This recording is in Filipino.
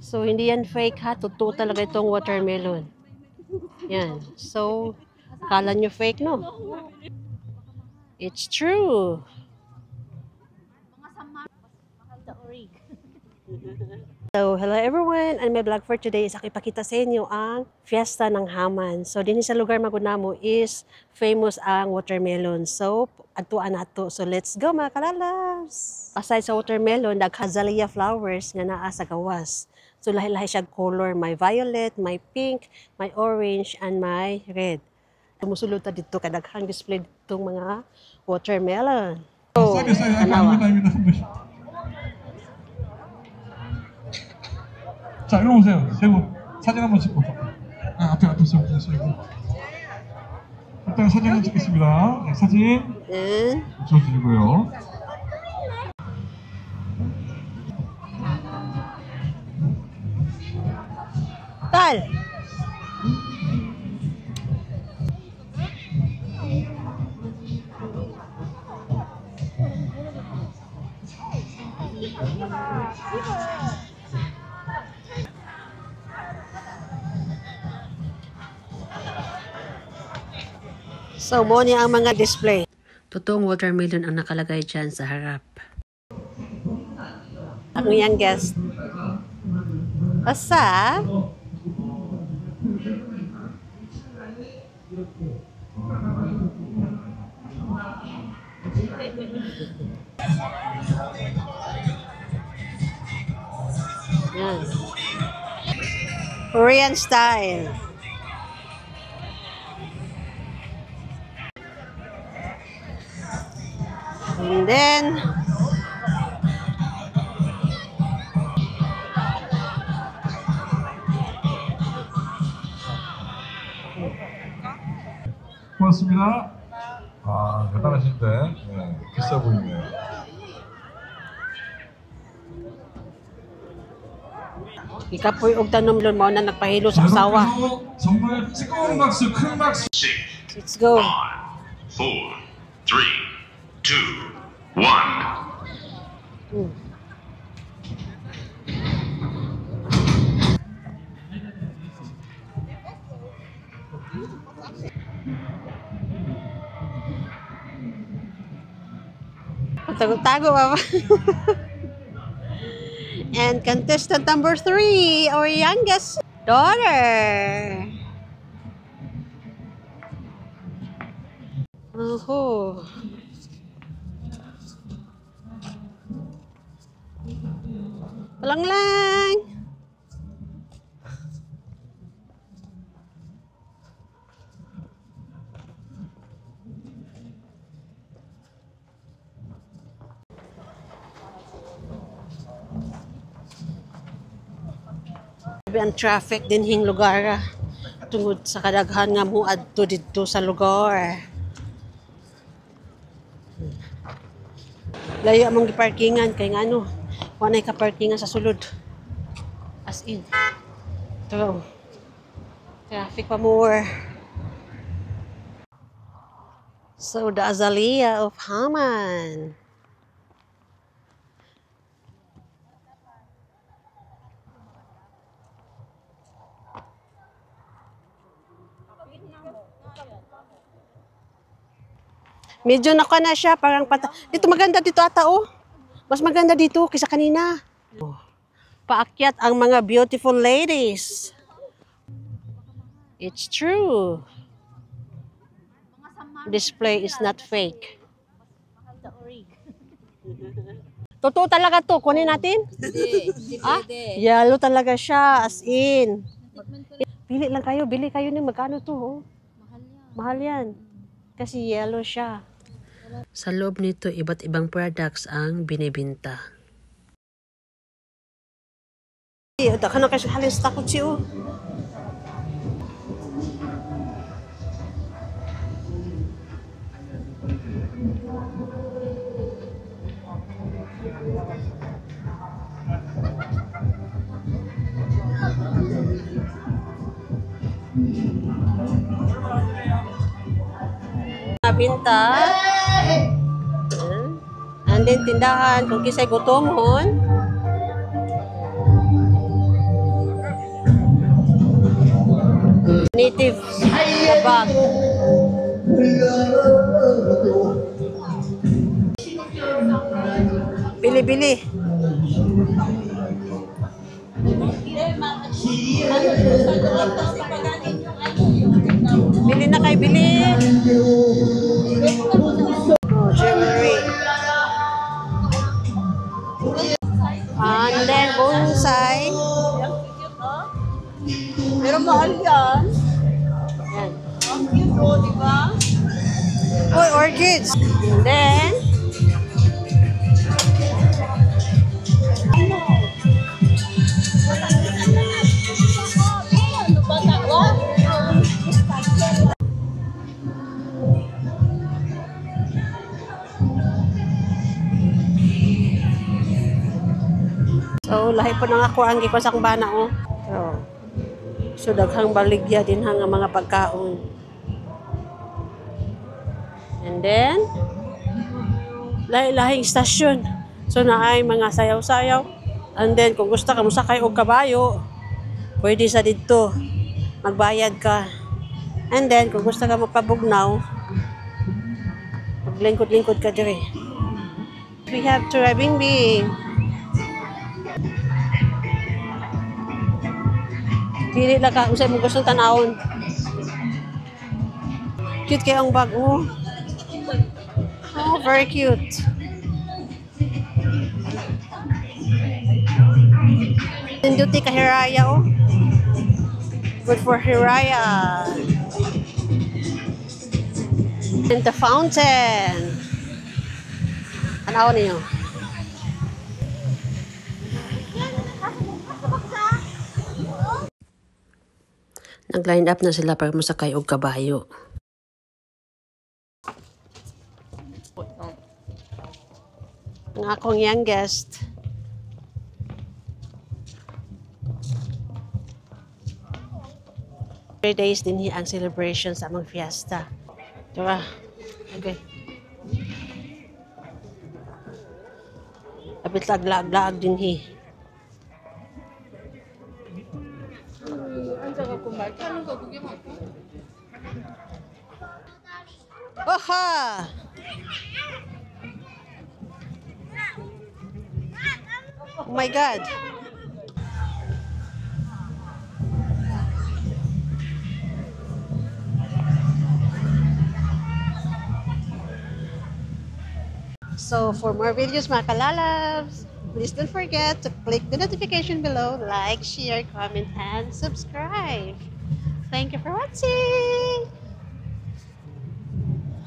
So, hindi yan fake ha. Totoo talaga itong watermelon. Yan. So, akala nyo fake, no? It's true. So, hello everyone, and my vlog for today is ipakita sa inyo ang fiesta ng Haman. So, din sa lugar Magunamo is famous ang watermelon. So, atuan nato. So, let's go mga kalalas! Aside sa watermelon, nag-azalea flowers nga naa sa gawas. So, lahi-lahi siya color. May violet, may pink, may orange, and may red. Tumusulod ta dito, kadaghang display ditong mga watermelon. So, anawa. 자, 일로 오세요. 세 분. 사진 한번 찍고. 앞에 서고. 일단 사진 한번 찍겠습니다. 네, 사진. 붙여주시고요. Tal! So, mo niya ang mga display. Totoong watermelon ang nakalagay dyan sa harap. Ang iyang guest. Asa? Yan. Korean style. And then, 고맙습니다. 아, 대단하신데. 네, 비싸 보이네요. ikapoy og tanom lon mao na nagpahilo sa asawa. 정말 뜨거운 박수, 큰 박수. Let's go. 5, 4, 3, 2, 1. Tago-tago ba? And contestant number 3, our youngest daughter. Oh. Lang. Ang traffic din hing lugar tungod sa kadaghan nga muadto didto sa lugar. Layo among giparkingan kay ngano wala ka parkingan sa sulod. As in. Ito. Traffic pa more. So the azalea of Haman. Medyo naka na siya, parang dito maganda dito ata oh. Mas maganda dito kaysa kanina. Paakyat ang mga beautiful ladies. It's true. Display is not fake. Totoo talaga to, kunin natin? Hindi pwede. Yellow talaga siya, as in. Bili lang kayo, bili kayo ng magkano to oh. Mahal yan. Kasi yellow siya. Sa loob nito, iba't ibang products ang binibinta. Ito ka na kasi halos takot siyo. Binta. And then tindahan kung kisay gutomon. Native na bag. Bili-bili. Bili na kayo, bili. Oh, jewelry. And then, bonsai. Pero mahal yan. Yan. Ang cute o, di ba? Uy, orchids. And then, Ano ba tawa? so, lahi po nang ako ang gikwas akong bana, oh. So, daghang baligya din hang mga pagkaon. And then, lahi-lahing stasyon. So, naay mga sayaw-sayaw. And then, kung gusto ka musakay og kabayo, pwede sa dito. Magbayad ka. And then, kung gusto ka magpabugnaw, maglingkod-lingkod ka dire. We have Turabingbing. Dili lang ka, usay mo gustong tanawon. Cute kayo ang bag, oh. Oh, very cute. Induti ka Hiraya, oh. Good for Hiraya. And the fountain. Tanawon niyo. Nag-line up na sila para masakay og kabayo. Ang akong youngest. 3 days din ang celebration sa among fiesta. Diba? Okay. Kapit lag-lag din hi. Oha! Oh my God! So, for more videos, mga kalalabs, please don't forget to click the notification below, like, share, comment, and subscribe. Thank you for watching!